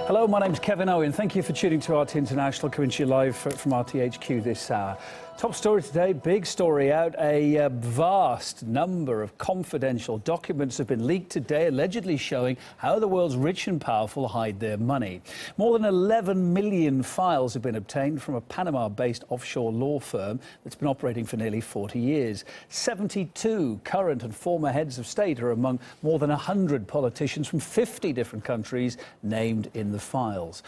Hello, my name's Kevin Owen. Thank you for tuning to RT International, coming to you live from RTHQ this hour. Top story today, big story out. A vast number of confidential documents have been leaked today, allegedly showing how the world's rich and powerful hide their money. More than 11 million files have been obtained from a Panama-based offshore law firm that's been operating for nearly 40 years. 72 current and former heads of state are among more than 100 politicians from 50 different countries named in the files.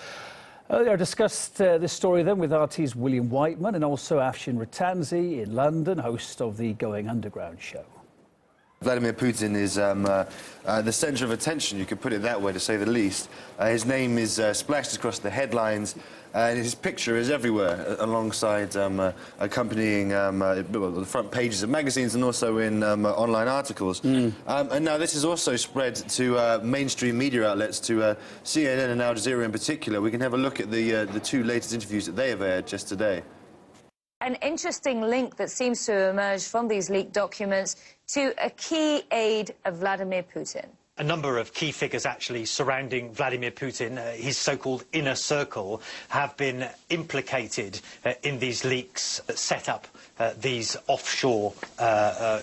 Earlier I discussed this story then with RT's William Whiteman and also Afshin Rattansi in London, host of the Going Underground show. Vladimir Putin is the centre of attention, you could put it that way, to say the least. His name is splashed across the headlines, and his picture is everywhere, alongside accompanying the front pages of magazines and also in online articles. And now this is also spread to mainstream media outlets, to CNN and Al Jazeera in particular. We can have a look at the two latest interviews that they have aired just today. An interesting link that seems to have emerged from these leaked documents to a key aide of Vladimir Putin. A number of key figures actually surrounding Vladimir Putin, his so-called inner circle, have been implicated in these leaks that set up these offshore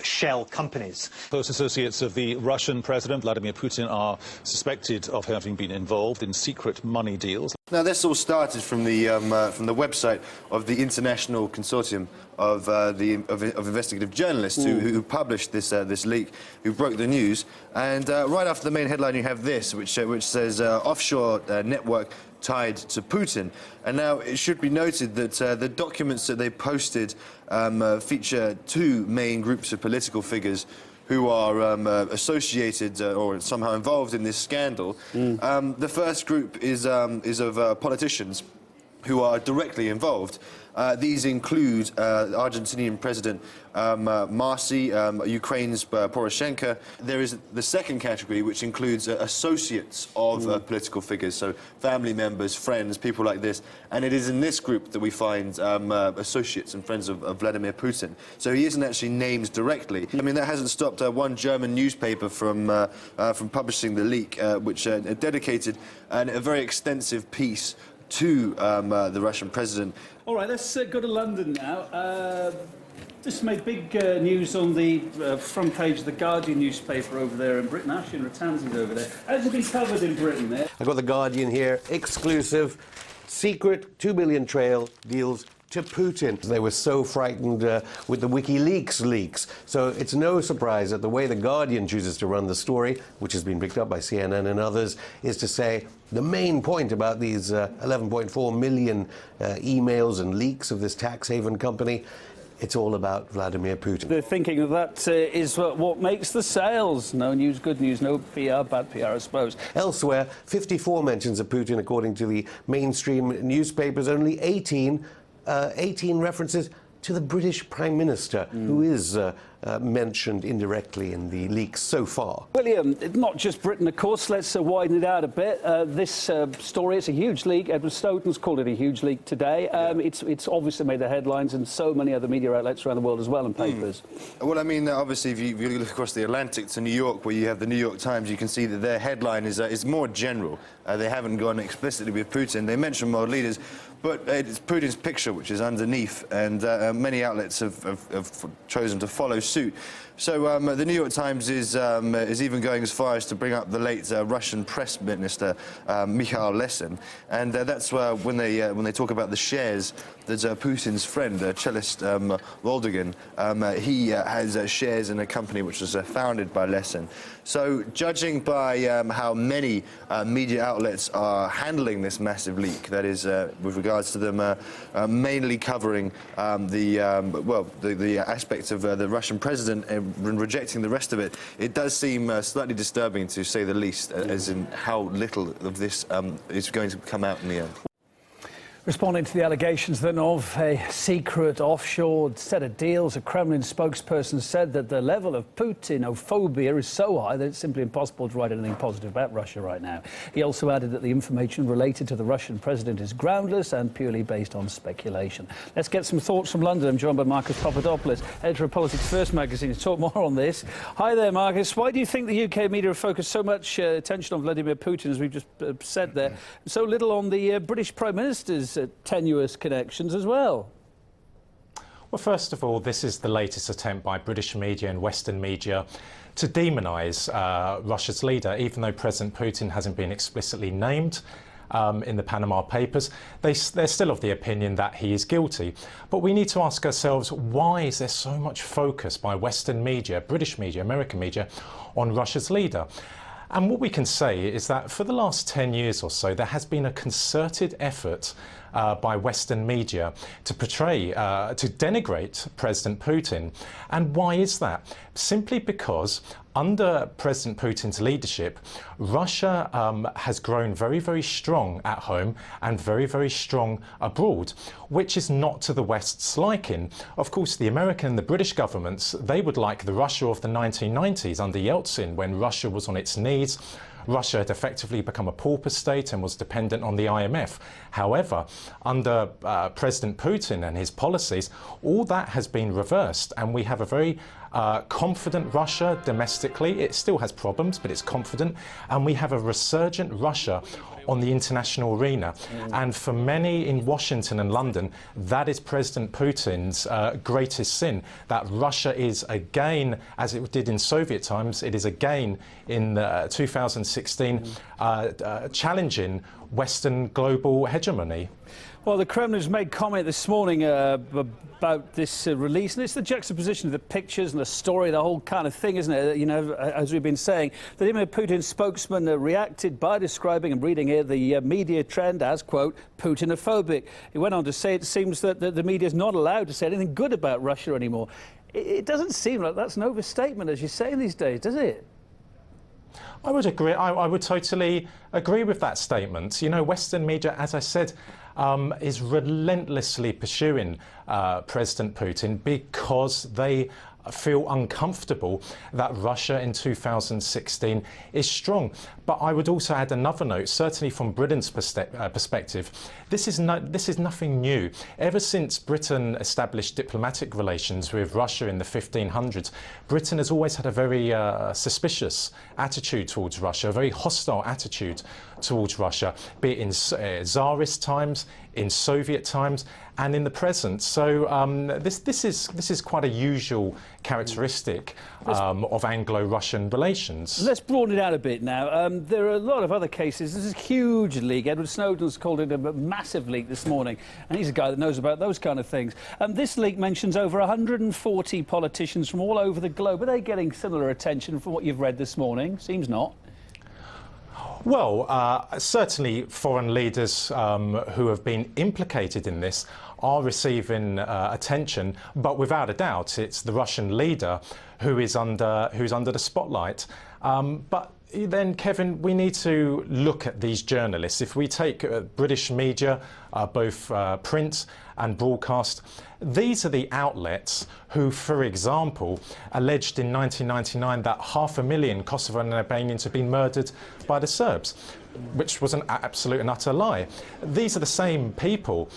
shell companies. Close associates of the Russian President Vladimir Putin are suspected of having been involved in secret money deals. Now, this all started from the website of the International Consortium of investigative journalists who published this leak, who broke the news. And right after the main headline, you have this, which says offshore network tied to Putin. And now it should be noted that the documents that they posted feature two main groups of political figures who are associated or somehow involved in this scandal. The first group is of politicians who are directly involved. These include Argentinian President Marcy, Ukraine's Poroshenko. There is the second category, which includes associates of political figures, so family members, friends, people like this. And it is in this group that we find associates and friends of Vladimir Putin. So he isn't actually named directly. I mean, that hasn't stopped one German newspaper from publishing the leak, which dedicated a very extensive piece to the Russian president. All right, let's go to London now. This made big news on the front page of the Guardian newspaper over there in Britain. Afshin Rattansi's over there. How's it been covered in Britain there? I've got the Guardian here, exclusive, secret $2 billion trail deals to Putin. They were so frightened with the WikiLeaks leaks. So it's no surprise that the way the Guardian chooses to run the story, which has been picked up by CNN and others, is to say the main point about these 11.4 million emails and leaks of this tax haven company, it's all about Vladimir Putin. The thinking of that is what makes the sales. No news, good news, no PR, bad PR, I suppose. Elsewhere, 54 mentions of Putin, according to the mainstream newspapers, only 18 references to the British Prime Minister, who is mentioned indirectly in the leaks so far. William, not just Britain, of course. Let's widen it out a bit. This story, it's a huge leak. Edward Snowden's called it a huge leak today. It's obviously made the headlines and so many other media outlets around the world as well, and papers. Well, I mean, obviously, if you look across the Atlantic to New York, where you have the New York Times, you can see that their headline is more general. They haven't gone explicitly with Putin. They mention world leaders, but it's Putin's picture which is underneath, and many outlets have chosen to follow suit. So the New York Times is even going as far as to bring up the late Russian press minister Mikhail Lesin, and that's when they talk about the shares that Putin's friend, cellist Volodygin, he has shares in a company which was founded by Lesin. So judging by how many media outlets are handling this massive leak, that is with regards to them mainly covering the aspects of the Russian president and rejecting the rest of it, it does seem slightly disturbing, to say the least, as in how little of this is going to come out in the end. Responding to the allegations then of a secret offshore set of deals, a Kremlin spokesperson said that the level of Putinophobia is so high that it's simply impossible to write anything positive about Russia right now. He also added that the information related to the Russian president is groundless and purely based on speculation. Let's get some thoughts from London. I'm joined by Marcus Papadopoulos, editor of Politics First magazine, to talk more on this. Hi there, Marcus. Why do you think the UK media have focused so much attention on Vladimir Putin, as we've just said there, so little on the British Prime Minister's tenuous connections as well? Well, first of all, this is the latest attempt by British media and Western media to demonise Russia's leader, even though President Putin hasn't been explicitly named in the Panama Papers. They're still of the opinion that he is guilty. But we need to ask ourselves, why is there so much focus by Western media, British media, American media, on Russia's leader? And what we can say is that for the last 10 years or so, there has been a concerted effort by Western media to portray, to denigrate President Putin. And why is that? Simply because under President Putin's leadership, Russia has grown very, very strong at home and very, very strong abroad, which is not to the West's liking. Of course, the American and the British governments, they would like the Russia of the 1990s under Yeltsin, when Russia was on its knees. Russia had effectively become a pauper state and was dependent on the IMF. However, under President Putin and his policies, all that has been reversed, and we have a very confident Russia domestically. It still has problems, but it's confident, and we have a resurgent Russia on the international arena. And for many in Washington and London, that is President Putin's greatest sin, that Russia is again, as it did in Soviet times, it is again in 2016 challenging Western global hegemony. Well, the Kremlin has made comment this morning about this release, and it's the juxtaposition of the pictures and the story, the whole kind of thing, isn't it? You know, as we've been saying, Vladimir Putin's spokesman reacted by describing, and reading here, the media trend as, quote, Putinophobic. He went on to say it seems that the media is not allowed to say anything good about Russia anymore. It doesn't seem like that's an overstatement, as you say these days, does it? I would agree. I would totally agree with that statement. You know, Western media, as I said, is relentlessly pursuing President Putin because they feel uncomfortable that Russia in 2016 is strong. But I would also add another note, certainly from Britain's perspective. This is nothing new. Ever since Britain established diplomatic relations with Russia in the 1500s, Britain has always had a very suspicious attitude towards Russia, a very hostile attitude towards Russia, be it in Tsarist times, in Soviet times, and in the present. So this is quite a usual characteristic of Anglo-Russian relations. Let's broaden it out a bit now. There are a lot of other cases. This is a huge leak. Edward Snowden's called it a massive leak this morning, and he's a guy that knows about those kind of things. This leak mentions over 140 politicians from all over the globe. Are they getting similar attention from what you've read this morning? Seems not. Well, certainly foreign leaders who have been implicated in this are receiving attention, but without a doubt, it's the Russian leader who's under the spotlight. But then, Kevin, we need to look at these journalists. If we take British media, both print and broadcast, these are the outlets who, for example, alleged in 1999 that 500,000 Kosovan Albanians had been murdered by the Serbs, which was an absolute and utter lie. These are the same people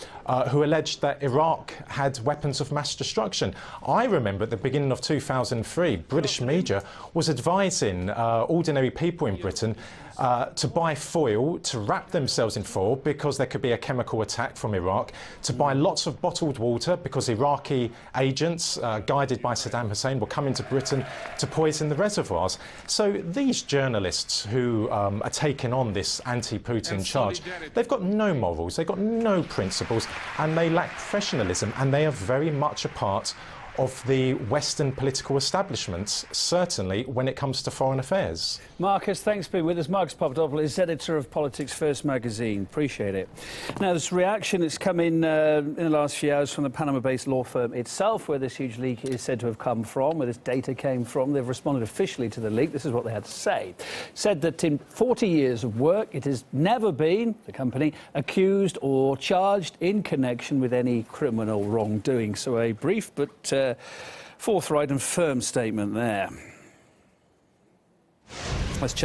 who alleged that Iraq had weapons of mass destruction. I remember at the beginning of 2003, British media was advising ordinary people in Britain to buy foil, to wrap themselves in foil because there could be a chemical attack from Iraq, to buy lots of bottled water because Iraqi agents, guided by Saddam Hussein, were coming to Britain to poison the reservoirs. So these journalists who are taking on this anti-Putin charge, they've got no morals, they've got no principles, and they lack professionalism, and they are very much a part of the Western political establishments, certainly when it comes to foreign affairs. Marcus, thanks for being with us. Marcus Papadopoulos, editor of Politics First magazine. Appreciate it. Now, this reaction that's come in the last few hours from the Panama-based law firm itself, where this huge leak is said to have come from, where this data came from. They've responded officially to the leak. This is what they had to say. Said that in 40 years of work, it has never been, the company, accused or charged in connection with any criminal wrongdoing. So a brief but forthright and firm statement there. Let's check.